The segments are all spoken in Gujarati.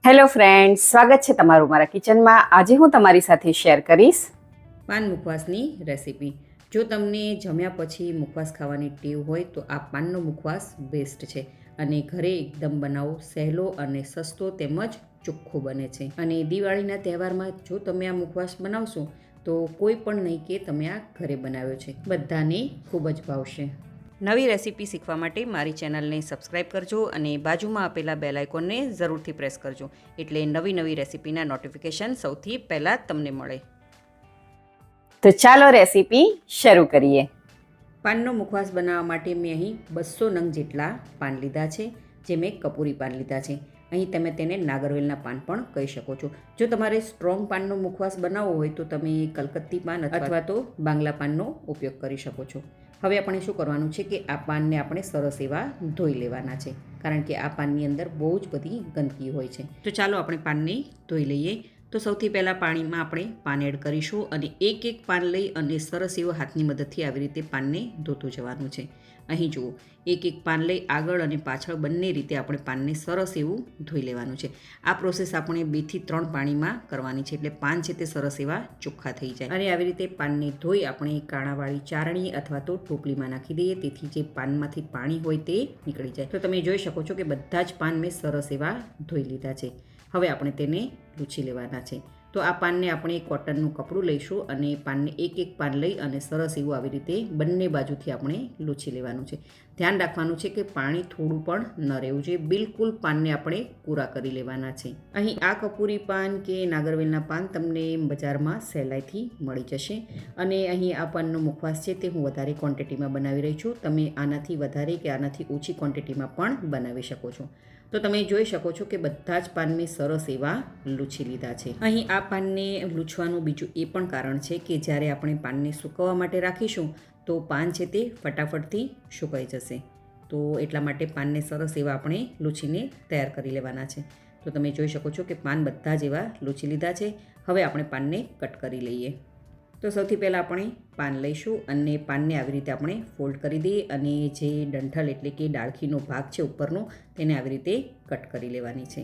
હેલો ફ્રેન્ડ્સ, સ્વાગત છે તમારું મારા કિચનમાં. આજે હું તમારી સાથે શેર કરીશ પાન મુખવાસની રેસીપી. જો તમને જમ્યા પછી મુખવાસ ખાવાની ટેવ હોય તો આ પાનનો મુખવાસ બેસ્ટ છે અને ઘરે એકદમ બનાવો, સહેલો અને સસ્તો તેમજ ચોખ્ખો બને છે. અને દિવાળીના તહેવારમાં જો તમે આ મુખવાસ બનાવશો તો કોઈ પણ નહીં કે તમે આ ઘરે બનાવ્યો છે, બધાને ખૂબ જ ભાવશે. નવી રેસીપી શીખવા માટે મારી ચેનલને સબસ્ક્રાઈબ કરજો અને બાજુમાં આપેલા બેલ આઇકોનને જરૂરથી પ્રેસ કરજો, એટલે નવી રેસીપીના નોટિફિકેશન સૌથી પહેલાં તમને મળે. તો ચાલો રેસીપી શરૂ કરીએ. પાનનો મુખવાસ બનાવવા માટે મેં અહીં 200 નંગ જેટલા પાન લીધા છે, જે મેં કપૂરી પાન લીધા છે. અહીં તમે તેને નાગરવેલના પાન પણ કહી શકો છો. જો તમારે સ્ટ્રોંગ પાનનો મુખવાસ બનાવવો હોય તો તમે કલકત્તી પાન અથવા તો બાંગ્લા પાનનો ઉપયોગ કરી શકો છો. હવે આપણે શું કરવાનું છે કે આ પાનને આપણે સરસ એવા ધોઈ લેવાના છે, કારણ કે આ પાનની અંદર બહુ જ બધી ગંદકી હોય છે. તો ચાલો આપણે પાનને ધોઈ લઈએ. તો સૌથી પહેલાં પાણીમાં આપણે પાન એડ કરીશું અને એક પાન લઈ અને સરસ એવો હાથની મદદથી આવી રીતે પાનને ધોતું જવાનું છે. અહીં જુઓ, એક પાન લઈ આગળ અને પાછળ બંને રીતે આપણે પાનને સરસ એવું ધોઈ લેવાનું છે. આ પ્રોસેસ આપણે 2 થી 3 પાણીમાં કરવાની છે, એટલે પાન છે તે સરસ એવા ચોખ્ખા થઈ જાય. અને આવી રીતે પાનને ધોઈ આપણે કાણાવાળી ચારણી અથવા તો ટોપલીમાં નાખી દઈએ, તેથી જે પાનમાંથી પાણી હોય તે નીકળી જાય. તો તમે જોઈ શકો છો કે બધા જ પાન મેં સરસ એવા ધોઈ લીધા છે. હવે આપણે તેને લૂછી લેવાના છે. તો આ પાનને આપણે કોટનનું કપડું લઈશું અને પાનને એક પાન લઈ અને સરસ એવું આવી રીતે બંને બાજુથી આપણે લૂછી લેવાનું છે. ધ્યાન રાખવાનું છે કે પાણી થોડું પણ ન રહેવું જોઈએ. બિલકુલ પાનને આપણે પૂરા કરી લેવાના છે. અહીં આ કપૂરી પાન કે નાગરવેલના પાન તમને બજારમાં સહેલાઈથી મળી જશે. અને અહીં આ પાનનો મુખવાસ છે તે હું વધારે ક્વોન્ટિટીમાં બનાવી રહી છું. તમે આનાથી વધારે કે આનાથી ઓછી ક્વોન્ટિટીમાં પણ બનાવી શકો છો. તો તમે જોઈ શકો છો કે બધા જ પાન મેં સરસ એવા લૂછી લીધા છે. અહીં આ પાનને લૂછવાનું બીજું એ પણ કારણ છે કે જ્યારે આપણે પાનને સૂકવવા માટે રાખીશું તો પાન છે તે ફટાફટથી સુકાઈ જશે. તો એટલા માટે પાનને સરસ એવા આપણે લૂછીને તૈયાર કરી લેવાના છે. તો તમે જોઈ શકો છો કે પાન બધા જ એવા લૂછી લીધા છે. હવે આપણે પાનને કટ કરી લઈએ. તો સૌથી પહેલાં આપણે પાન લઈશું અને પાનને આવી રીતે આપણે ફોલ્ડ કરી દઈએ અને જે ડંઠલ એટલે કે ડાળખીનો ભાગ છે ઉપરનો, તેને આવી રીતે કટ કરી લેવાની છે.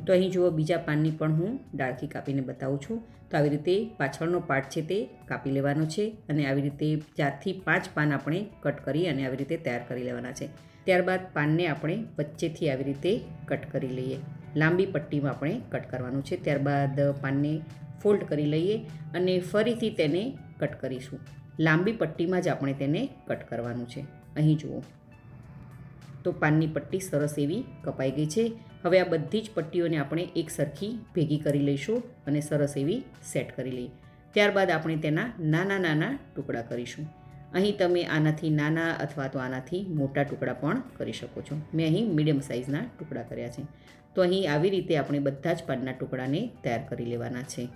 તો અહીં જુઓ, બીજા પાનની પણ હું ડાળખી કાપીને બતાવું છું. તો આવી રીતે પાછળનો પાર્ટ છે તે કાપી લેવાનો છે અને આવી રીતે 4 થી 5 પાન આપણે કટ કરી અને આવી રીતે તૈયાર કરી લેવાના છે. ત્યારબાદ પાનને આપણે વચ્ચેથી આવી રીતે કટ કરી લઈએ. લાંબી પટ્ટીમાં આપણે કટ કરવાનું છે. ત્યારબાદ પાનને ફોલ્ડ કરી લઈએ અને ફરીથી તેને કટ કરીશું. લાંબી પટ્ટીમાં જ આપણે તેને કટ કરવાનું છે. અહીં જુઓ, તો પાનની પટ્ટી સરસ એવી કપાઈ ગઈ છે. હવે આ બધી જ પટ્ટીઓને આપણે એક સરખી ભેગી કરી લઈશું અને સરસ એવી સેટ કરી લઈએ. ત્યારબાદ આપણે તેના નાના ટુકડા કરીશું. અહીં તમે આનાથી નાના અથવા તો આનાથી મોટા ટુકડા પણ કરી શકો છો. મેં અહીં મીડિયમ સાઇઝના ટુકડા કર્યા છે. તો અહીં આવી રીતે આપણે બધા જ પાનના ટુકડાને તૈયાર કરી લેવાના છે.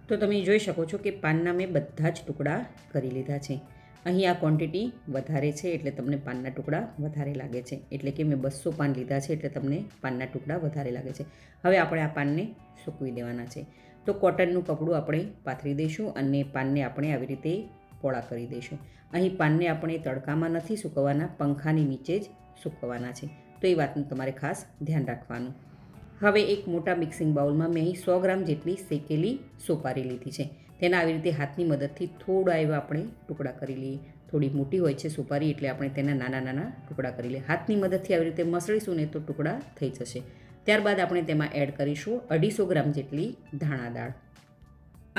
તો તમે જોઈ શકો છો કે પાનના મેં બધા જ ટુકડા કરી લીધા છે. અહીં આ ક્વોન્ટિટી વધારે છે એટલે તમને પાનના ટુકડા વધારે લાગે છે, એટલે કે મેં 200 પાન લીધા છે એટલે તમને પાનના ટુકડા વધારે લાગે છે. હવે આપણે આ પાનને સૂકવી દેવાના છે. તો કોટનનું કપડું આપણે પાથરી દઈશું અને પાનને આપણે આવી રીતે પોળા કરી દઈશું. અહીં પાનને આપણે તડકામાં નથી સૂકવવાના, પંખાની નીચે જ સૂકવવાના છે. તો એ વાતનું તમારે ખાસ ધ્યાન રાખવાનું. હવે એક મોટા મિક્સિંગ બાઉલમાં મેં અહીં 100 ગ્રામ જેટલી શેકેલી સોપારી લીધી છે. તેના આવી રીતે હાથની મદદથી થોડા એવા આપણે ટુકડા કરી લઈએ. થોડી મોટી હોય છે સોપારી એટલે આપણે તેના નાના ટુકડા કરી લઈએ. હાથની મદદથી આવી રીતે મસળીશું ને તો ટુકડા થઈ જશે. ત્યારબાદ આપણે તેમાં એડ કરીશું 250 ગ્રામ જેટલી ધાણા દાળ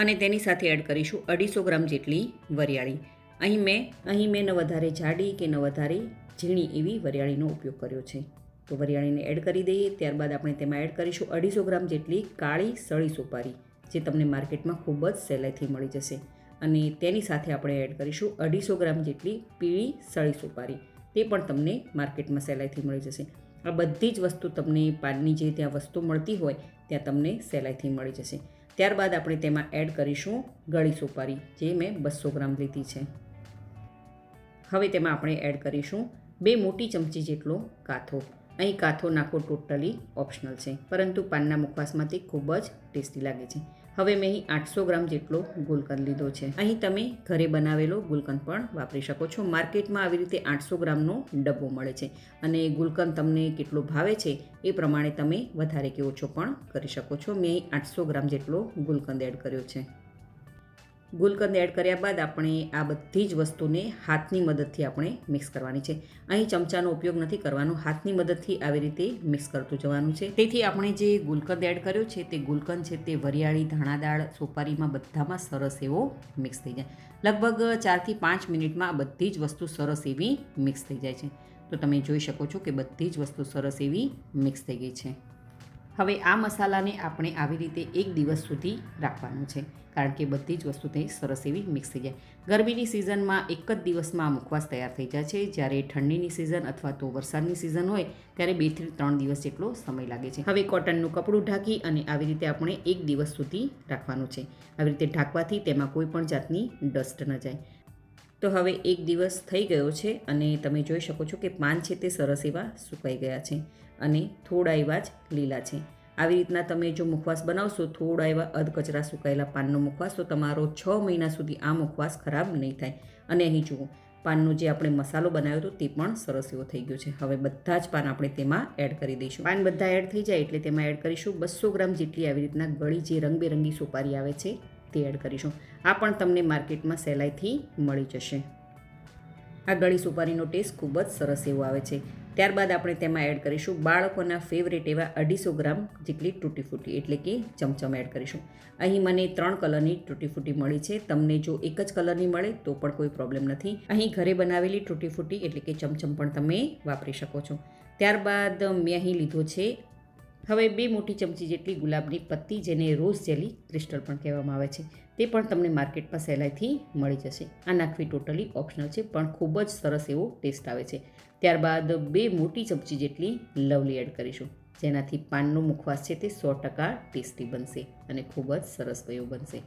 અને તેની સાથે એડ કરીશું 250 ગ્રામ જેટલી વરિયાળી. અહીં મેં ન વધારે જાડી કે ન વધારે ઝીણી એવી વરિયાળીનો ઉપયોગ કર્યો છે. તો વરિયાળીને એડ કરી દઈએ. ત્યારબાદ આપણે તેમાં એડ કરીશું 250 ગ્રામ જેટલી કાળી સળી સોપારી, જે તમને માર્કેટમાં ખૂબ જ સહેલાઈથી મળી જશે. અને તેની સાથે આપણે એડ કરીશું 250 ગ્રામ જેટલી પીળી સળી સોપારી, તે પણ તમને માર્કેટમાં સહેલાઈથી મળી જશે. આ બધી જ વસ્તુ તમને પાનની જે ત્યાં વસ્તુ મળતી હોય ત્યાં તમને સહેલાઈથી મળી જશે. ત્યારબાદ આપણે તેમાં એડ કરીશું ગળી સોપારી, જે મેં 200 ગ્રામ લીધી છે. હવે તેમાં આપણે એડ કરીશું 2 મોટી ચમચી જેટલો કાથો. અહીં કાથો નાખવો ટોટલી ઓપ્શનલ છે, પરંતુ પાનના મુખવાસમાં તે ખૂબ જ ટેસ્ટી લાગે છે. હવે મેં અહીં 800 ગ્રામ જેટલો ગુલકંદ લીધો છે. અહીં તમે ઘરે બનાવેલો ગુલકંદ પણ વાપરી શકો છો. માર્કેટમાં આવી રીતે 800 ગ્રામનો ડબ્બો મળે છે અને ગુલકંદ તમને કેટલો ભાવે છે એ પ્રમાણે તમે વધારે કે ઓછો પણ કરી શકો છો. મેં અહીં 800 ગ્રામ જેટલો ગુલકંદ એડ કર્યો છે. ગુલકંદ એડ કર્યા બાદ આપણે આ બધી જ વસ્તુને હાથની મદદથી આપણે મિક્સ કરવાની છે. અહીં ચમચાનો ઉપયોગ નથી કરવાનો, હાથની મદદથી આવી રીતે મિક્સ કરતું જવાનું છે. તેથી આપણે જે ગુલકંદ એડ કર્યો છે તે ગુલકંદ છે તે વરિયાળી, ધાણાદાળ, સોપારીમાં બધામાં સરસ એવો મિક્સ થઈ જાય. લગભગ 4 થી 5 મિનિટમાં આ બધી જ વસ્તુ સરસ એવી મિક્સ થઈ જાય છે. તો તમે જોઈ શકો છો કે બધી જ વસ્તુ સરસ એવી મિક્સ થઈ ગઈ છે. હવે આ મસાલાને આપણે આવી રીતે 1 દિવસ સુધી રાખવાનું છે, કારણ કે બધી જ વસ્તુ તે સરસ એવી મિક્સ થઈ જાય. ગરમીની સિઝનમાં એક જ દિવસમાં આ મુખવાસ તૈયાર થઈ જાય છે, જ્યારે ઠંડીની સિઝન અથવા તો વરસાદની સિઝન હોય ત્યારે 2 થી 3 દિવસ જેટલો સમય લાગે છે. હવે કોટનનું કપડું ઢાંકી અને આવી રીતે આપણે 1 દિવસ સુધી રાખવાનું છે. આવી રીતે ઢાંકવાથી તેમાં કોઈ પણ જાતની ડસ્ટ ન જાય. તો હવે 1 દિવસ થઈ ગયો છે અને તમે જોઈ શકો છો કે પાન છે તે સરસ એવા સુકાઈ ગયા છે અને થોડા એવા જ લીલા છે. આવી રીતના તમે જો મુખવાસ બનાવશો, થોડા એવા અધકચરા સુકાયેલા પાનનો મુખવાસ, તો તમારો 6 મહિના સુધી આ મુખવાસ ખરાબ નહીં થાય. અને અહીં જુઓ, પાનનો જે આપણે મસાલો બનાવ્યો હતો તે પણ સરસ એવો થઈ ગયો છે. હવે બધા જ પાન આપણે તેમાં એડ કરી દઈશું. પાન બધા એડ થઈ જાય એટલે તેમાં એડ કરીશું 200 ગ્રામ જેટલી આવી રીતના ગળી જે રંગબેરંગી સોપારી આવે છે તે એડ કરીશું. આ પણ તમને માર્કેટમાં સહેલાઈથી મળી જશે. આ ગળી સોપારીનો ટેસ્ટ ખૂબ જ સરસ એવો આવે છે. ત્યારબાદ આપણે તેમાં એડ કરીશું બાળકોના ફેવરેટ એવા 250 ગ્રામ જેટલી તૂટી ફૂટી, એટલે કે ચમચમ એડ કરીશું. અહીં મને 3 કલરની તૂટી ફૂટી મળી છે. તમને જો એક જ કલરની મળે તો પણ કોઈ પ્રોબ્લેમ નથી. અહીં ઘરે બનાવેલી તૂટી ફૂટી એટલે કે ચમચમ પણ તમે વાપરી શકો છો. ત્યારબાદ મેં અહીં લીધો છે હવે 2 મોટી ચમચી જેટલી ગુલાબની પત્તી, જેને રોઝ જેલી ક્રિસ્ટલ પણ કહેવામાં આવે છે. તે પણ તમને માર્કેટમાં સહેલાઈથી મળી જશે. આ નાખવી ટોટલી ઓપ્શનલ છે, પણ ખૂબ જ સરસ એવો ટેસ્ટ આવે છે. ત્યારબાદ 2 મોટી ચમચી જેટલી લવલી એડ કરીશું, જેનાથી પાનનો મુખવાસ છે તે 100% ટેસ્ટી બનશે અને ખૂબ જ સરસ એવું બનશે.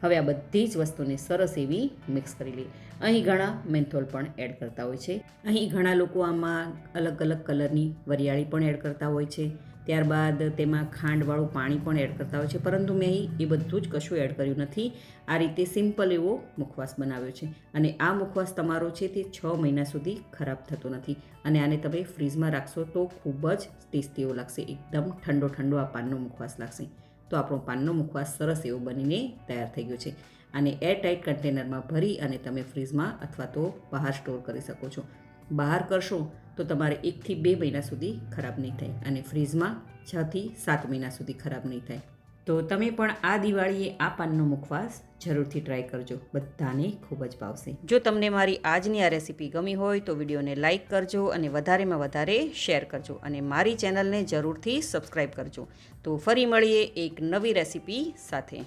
હવે આ બધી જ વસ્તુને સરસ એવી મિક્સ કરી લઈએ. અહીં ઘણા મેન્થોલ પણ એડ કરતા હોય છે. અહીં ઘણા લોકો આમાં અલગ અલગ કલરની વરિયાળી પણ એડ કરતા હોય છે. ત્યારબાદ તેમાં ખાંડવાળું પાણી પણ એડ કરતા હોય છે, પરંતુ મેં અહીં એ બધું જ કશું એડ કર્યું નથી. આ રીતે સિમ્પલ એવો મુખવાસ બનાવ્યો છે અને આ મુખવાસ તમારો છે તે 6 મહિના સુધી ખરાબ થતો નથી. અને આને તમે ફ્રીઝમાં રાખશો તો ખૂબ જ ટેસ્ટી એવો લાગશે. એકદમ ઠંડો ઠંડો આ પાનનો મુખવાસ લાગશે. તો આપણો પાનનો મુખવાસ સરસ એવો બનીને તૈયાર થઈ ગયો છે. આને એરટાઇટ કન્ટેનરમાં ભરી અને તમે ફ્રીઝમાં અથવા તો બહાર સ્ટોર કરી શકો છો. બહાર કરશો તો તમારે 1 થી 2 મહિના સુધી ખરાબ નહીં થાય અને ફ્રીઝમાં 6 થી 7 મહિના સુધી ખરાબ નહીં થાય. તો તમે પણ આ દિવાળીએ આ પાનનો મુખવાસ જરૂરથી ટ્રાય કરજો. બધાને ખૂબ જ ભાવશે. જો તમને મારી આજની આ રેસીપી ગમી હોય તો વિડીયોને લાઇક કરજો અને વધારેમાં વધારે શેર કરજો અને મારી ચેનલને જરૂરથી સબસ્ક્રાઈબ કરજો. તો ફરી મળીએ એક નવી રેસીપી સાથે.